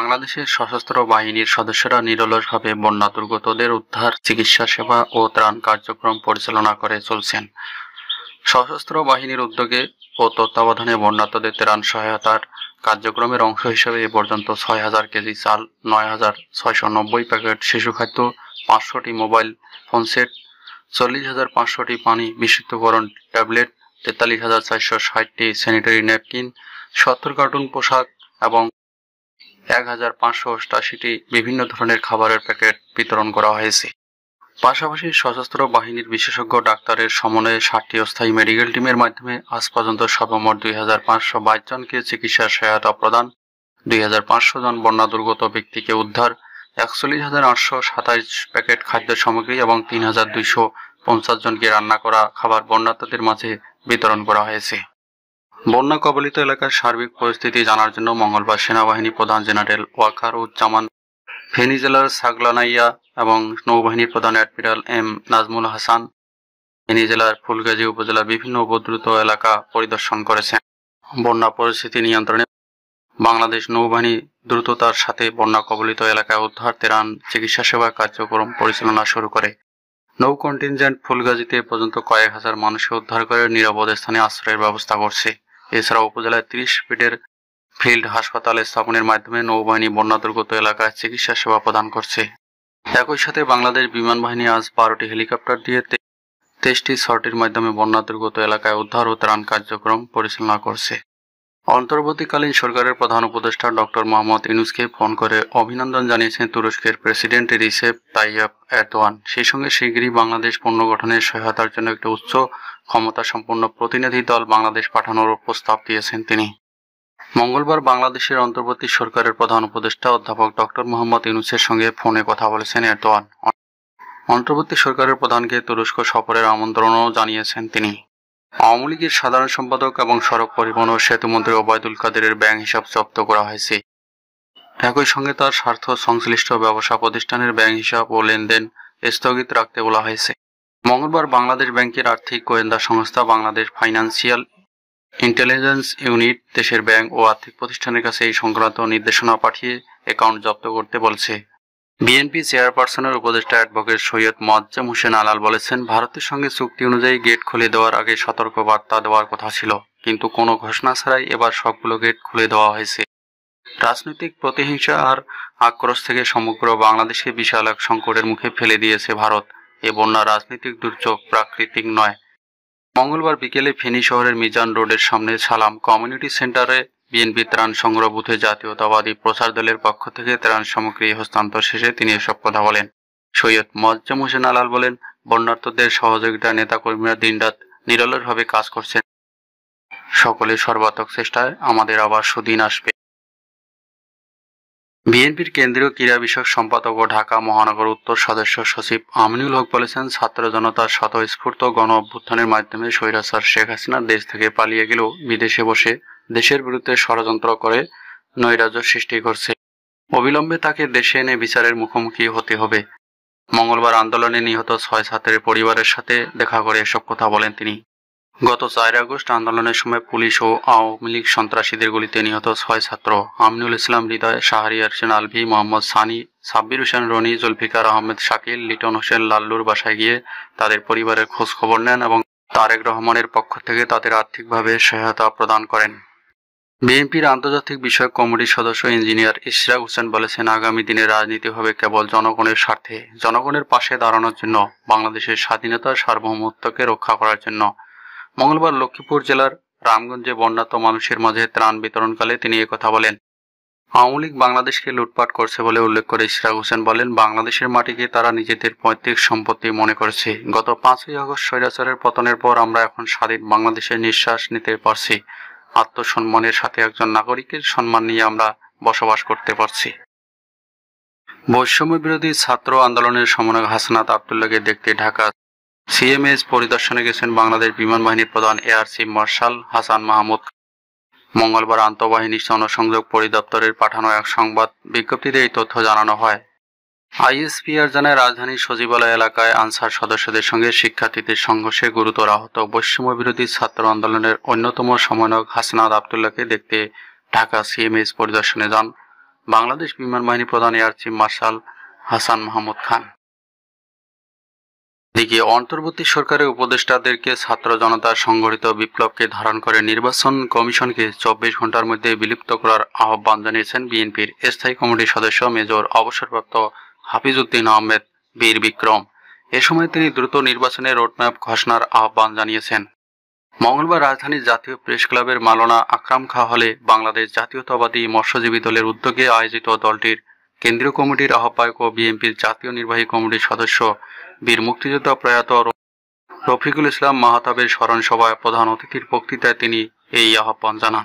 বাংলাদেশের সশস্ত্র বাহিনীর সদস্যরা নিরলসভাবে বন্যা দুর্গতদের উদ্ধার, চিকিৎসা সেবা ও ত্রাণ কার্যক্রম পরিচালনা করে চলছেন। সশস্ত্র বাহিনীর উদ্যোগে ও তত্ত্বাবধানে বন্যার্তদের ত্রাণ সহায়তার কার্যক্রমের অংশ হিসেবে এ পর্যন্ত ৬,০০০ কেজি চাল, ৯,৬৯০ প্যাকেট শিশু খাদ্য, ৫০০টি মোবাইল ফোন সেট, ৪০,৫০০টি পানি বিশুদ্ধকরণ ট্যাবলেট, ৪৩,৪৬০টি স্যানিটারি ন্যাপকিন, ৭০ কার্টুন পোশাক এবং ১,৫৮৮টি বিভিন্ন ধরনের খাবারের প্যাকেট বিতরণ করা হয়েছে। পাশাপাশি সশস্ত্র বাহিনীর বিশেষজ্ঞ ডাক্তারের সমন্বয়ে ৬০টি অস্থায়ী মেডিকেল টিমের মাধ্যমে আজ পর্যন্ত সর্বমোট ২,৫২২ জনকে চিকিৎসা সহায়তা প্রদান, ২,৫০০ জন বন্যা দুর্গত ব্যক্তিকে উদ্ধার, ৪১,৮২৭ প্যাকেট খাদ্য সামগ্রী এবং ৩,২৫০ জনকে রান্না করা খাবার বন্যার্তদের মাঝে বিতরণ করা হয়েছে। বন্যা কবলিত এলাকার সার্বিক পরিস্থিতি জানার জন্য মঙ্গলবার সেনাবাহিনী প্রধান জেনারেল ওয়াকারুজ্জামান, ফেনী জেলার ছাগলানাইয়া এবং নৌবাহিনী প্রধান অ্যাডমিরাল এম নাজমুল হাসান ফেনী জেলার ফুলগাজী উপজেলার বিভিন্ন উপদ্রুত এলাকা পরিদর্শন করেছেন। বন্যা পরিস্থিতি নিয়ন্ত্রণে বাংলাদেশ নৌবাহিনী দ্রুততার সাথে বন্যা কবলিত এলাকায় উদ্ধার, ত্রাণ, চিকিৎসা সেবা কার্যক্রম পরিচালনা শুরু করে। নৌ কন্টিনজেন্ট ফুলগাজীতে পর্যন্ত কয়েক হাজার মানুষকে উদ্ধার করে নিরাপদ স্থানে আশ্রয়ের ব্যবস্থা করছে। এছাড়া উপজেলায় ৩০ বেডের ফিল্ড হাসপাতাল স্থাপনের মাধ্যমে নৌবাহিনী বন্যা দুর্গত এলাকায় চিকিৎসা সেবা প্রদান করছে। একই সাথে বাংলাদেশ বিমান বাহিনী আজ ১২টি হেলিকপ্টার দিয়ে ২৩টি সর্টির মাধ্যমে বন্যা দুর্গত এলাকায় উদ্ধার ও ত্রাণ কার্যক্রম পরিচালনা করছে। অন্তর্বর্তীকালীন সরকারের প্রধান উপদেষ্টা ডক্টর মোহাম্মদ ইউনূসকে ফোন করে অভিনন্দন জানিয়েছেন তুরস্কের প্রেসিডেন্ট রিসেপ তাইয়্যিপ এরদোয়ান। সেই সঙ্গে শিগগিরই বাংলাদেশ পুনর্গঠনের সহায়তার জন্য একটি উচ্চ ক্ষমতাসম্পন্ন প্রতিনিধি দল বাংলাদেশ পাঠানোর প্রস্তাব দিয়েছেন তিনি। মঙ্গলবার বাংলাদেশের অন্তর্বর্তী সরকারের প্রধান উপদেষ্টা অধ্যাপক ডক্টর মোহাম্মদ ইউনূসের সঙ্গে ফোনে কথা বলেছেন এরদোয়ান। অন্তর্বর্তী সরকারের প্রধানকে তুরস্ক সফরের আমন্ত্রণও জানিয়েছেন তিনি। আওয়ামী লীগের সাধারণ সম্পাদক এবং সড়ক পরিবহন ও সেতুমন্ত্রী ওবায়দুল কাদেরের ব্যাংক হিসাব জব্দ করা হয়েছে। একই সঙ্গে তার স্বার্থ সংশ্লিষ্ট ব্যবসা প্রতিষ্ঠানের ব্যাংক হিসাব ও লেনদেন স্থগিত রাখতে বলা হয়েছে। মঙ্গলবার বাংলাদেশ ব্যাংকের আর্থিক গোয়েন্দা সংস্থা বাংলাদেশ ফাইন্যান্সিয়াল ইন্টেলিজেন্স ইউনিট দেশের ব্যাংক ও আর্থিক প্রতিষ্ঠানের কাছে এই সংক্রান্ত নির্দেশনা পাঠিয়ে অ্যাকাউন্ট জব্দ করতে বলছে। বিএনপি চেয়ারপারসনের উপদেষ্টা অ্যাডভোকেট সৈয়দ মোয়াজ্জেম হোসেন আলাল বলেছেন, ভারতের সঙ্গে চুক্তি অনুযায়ী গেট খুলে দেওয়ার আগে সতর্ক বার্তা দেওয়ার কথা ছিল, কিন্তু কোনো ঘোষণা ছাড়াই এবার সবগুলো গেট খুলে দেওয়া হয়েছে। রাজনৈতিক প্রতিহিংসা আর আক্রোশ থেকে সমগ্র বাংলাদেশকে বিশাল এক সংকটের মুখে ফেলে দিয়েছে ভারত। এ বন্যা রাজনৈতিক দুর্যোগ, প্রাকৃতিক নয়। মঙ্গলবার বিকেলে ফেনী শহরের মিজান রোডের সামনে সালাম কমিউনিটি সেন্টারে বিএনপি ত্রাণ সংগ্রহ বুথে জাতীয়তাবাদী প্রচার দলের পক্ষ থেকে ত্রাণ সামগ্রী হস্তান্তর শেষে তিনি এসব কথা বলেন। সৈয়দ মোয়াজ্জেম হোসেন আলাল বলেন, বন্যার্তদের সহযোগিতা নেতাকর্মীরা দিনরাত নিরলসভাবে কাজ করছেন। সকলের সর্বাত্মক চেষ্টায় আমাদের আবার সুদিন আসবে। বিএনপির কেন্দ্রীয় ক্রীড়া বিষয়ক সম্পাদক ও ঢাকা মহানগর উত্তর সদস্য সচিব আমিনুল হক বলেছেন, ছাত্র জনতার স্বতঃস্ফূর্ত গণ অভ্যুত্থানের মাধ্যমে স্বৈরাচার শেখ হাসিনা দেশ থেকে পালিয়ে গেলেও বিদেশে বসে দেশের বিরুদ্ধে ষড়যন্ত্র করে নৈরাজ্য সৃষ্টি করছে। অবিলম্বে তাকে দেশে এনে বিচারের মুখোমুখি হতে হবে। মঙ্গলবার আন্দোলনে নিহত ৬ ছাত্রের পরিবারের সাথে দেখা করে এসব কথা বলেন তিনি। গত ৪ আগস্ট আন্দোলনের সময় পুলিশ ও আওয়ামী লীগ সন্ত্রাসীদের গুলিতে নিহত ৬ ছাত্র আমিনুল ইসলাম হৃদয়, শাহরিয়ার হোসেন আলভি, মোহাম্মদ সানি, সাব্বির হোসেন রনি, জুলফিকার আহমেদ শাকিল, লিটন হোসেন লাল্লুর বাসায় গিয়ে তাদের পরিবারের খোঁজ খবর নেন এবং তারেক রহমানের পক্ষ থেকে তাদের আর্থিকভাবে সহায়তা প্রদান করেন। বিএনপির আন্তর্জাতিক বিষয়ক কমিটির সদস্য ইঞ্জিনিয়ার ইশরাক হোসেন বলেছেন, আগামী দিনে রাজনীতি হবে কেবল জনগণের স্বার্থে, জনগণের পাশে দাঁড়ানোর জন্য, বাংলাদেশের স্বাধীনতা সার্বভৌমত্বকে রক্ষা করার জন্য। মঙ্গলবার লক্ষ্মীপুর জেলার রামগঞ্জে বন্যার্ত মানুষের মাঝে ত্রাণ বিতরণকালে তিনি একথা বলেন। আওয়ামী লীগ বাংলাদেশকে লুটপাট করছে বলে উল্লেখ করে ইশরাক হোসেন বলেন, বাংলাদেশের মাটিকে তারা নিজেদের পৈতৃক সম্পত্তি মনে করছে। গত ৫ই আগস্ট স্বৈরাচারের পতনের পর আমরা এখন স্বাধীন বাংলাদেশে নিঃশ্বাস নিতে পারছি। আত্মসম্মানের সাথে একজন নাগরিকের সম্মান নিয়ে আমরা বসবাস করতে পারছি। বৈষম্য বিরোধী ছাত্র আন্দোলনের সমন্বয়ক হাসনাত আবদুল্লাহকে দেখতে ঢাকা সিএমএস পরিদর্শনে গেছেন বাংলাদেশ বিমান বাহিনীর প্রধান air chief marshal Hasan Mahmud. মঙ্গলবার আন্তঃবাহিনী জনসংযোগ পরিদপ্তরের পাঠানো এক সংবাদ বিজ্ঞপ্তিতে এই তথ্য জানানো হয়। আইএসপিআর জানায়, রাজধানীর সচিবালয় এলাকায় আনসার সদস্যদের সঙ্গে শিক্ষার্থীদের সংঘর্ষে গুরুতর আহত বৈষম্য বিরোধী ছাত্র আন্দোলনের অন্যতম সমন্বয়ক হাসনাত আবদুল্লাহকে দেখতে ঢাকা সিএমএস পরিদর্শনে যান বাংলাদেশ বিমান বাহিনী প্রধান air chief marshal Hasan Mahmud Khan. এদিকে অন্তর্বর্তী সরকারের উপদেষ্টাদেরকে ছাত্র জনতার সংগঠিত বিপ্লবকে ধারণ করে নির্বাচন কমিশনকে 24 ঘন্টার মধ্যে বিলুপ্ত করার আহ্বান জানিয়েছেন বিএনপির স্থায়ী কমিটির সদস্য মেজর অবসরপ্রাপ্ত হাফিজউদ্দিন আহমেদ বীর বিক্রম। এ সময় তিনি দ্রুত নির্বাচনের রোডম্যাপ ঘোষণার আহ্বান জানিয়েছেন। মঙ্গলবার রাজধানীর জাতীয় প্রেস ক্লাবের মাওলানা আকরাম খাঁ হলে বাংলাদেশ জাতীয়তাবাদী মৎস্যজীবী দলের উদ্যোগে আয়োজিত দলটির কেন্দ্রীয় কমিটির আহ্বায়ক ও বিএনপির জাতীয় নির্বাহী কমিটির সদস্য বীর মুক্তিযোদ্ধা প্রয়াত রফিকুল ইসলাম মাহতাবের স্মরণ সভায় প্রধান অতিথির বক্তৃতায় তিনি এই আহ্বান জানান।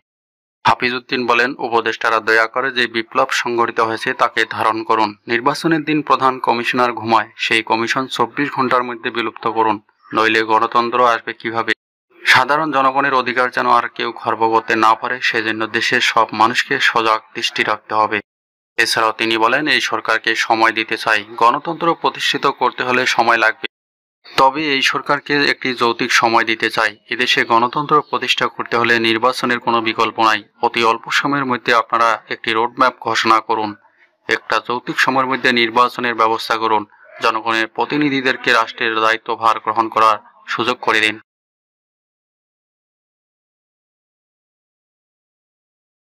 হাফিজউদ্দিন বলেন, উপদেষ্টারা দয়া করে যে বিপ্লব সংগঠিত হয়েছে তাকে ধারণ করুন। নির্বাচনের দিন প্রধান কমিশনার ঘুমায়, সেই কমিশন 24 ঘন্টার মধ্যে বিলুপ্ত করুন, নইলে গণতন্ত্র আসবে কিভাবে? সাধারণ জনগণের অধিকার যেন আর কেউ খর্ব করতে না পারে, সেজন্য দেশের সব মানুষকে সজাগ দৃষ্টি রাখতে হবে। এছাড়াও তিনি বলেন, এই সরকারকে সময় দিতে চাই। গণতন্ত্র প্রতিষ্ঠিত করতে হলে সময় লাগবে, তবে এই সরকারকে একটি যৌক্তিক সময় দিতে চাই। এদেশে গণতন্ত্র প্রতিষ্ঠা করতে হলে নির্বাচনের কোনো বিকল্প নাই। অতি অল্প সময়ের মধ্যে আপনারা একটি রোডম্যাপ ঘোষণা করুন, একটা যৌক্তিক সময়ের মধ্যে নির্বাচনের ব্যবস্থা করুন, জনগণের প্রতিনিধিদেরকে রাষ্ট্রের দায়িত্বভার গ্রহণ করার সুযোগ করে দিন।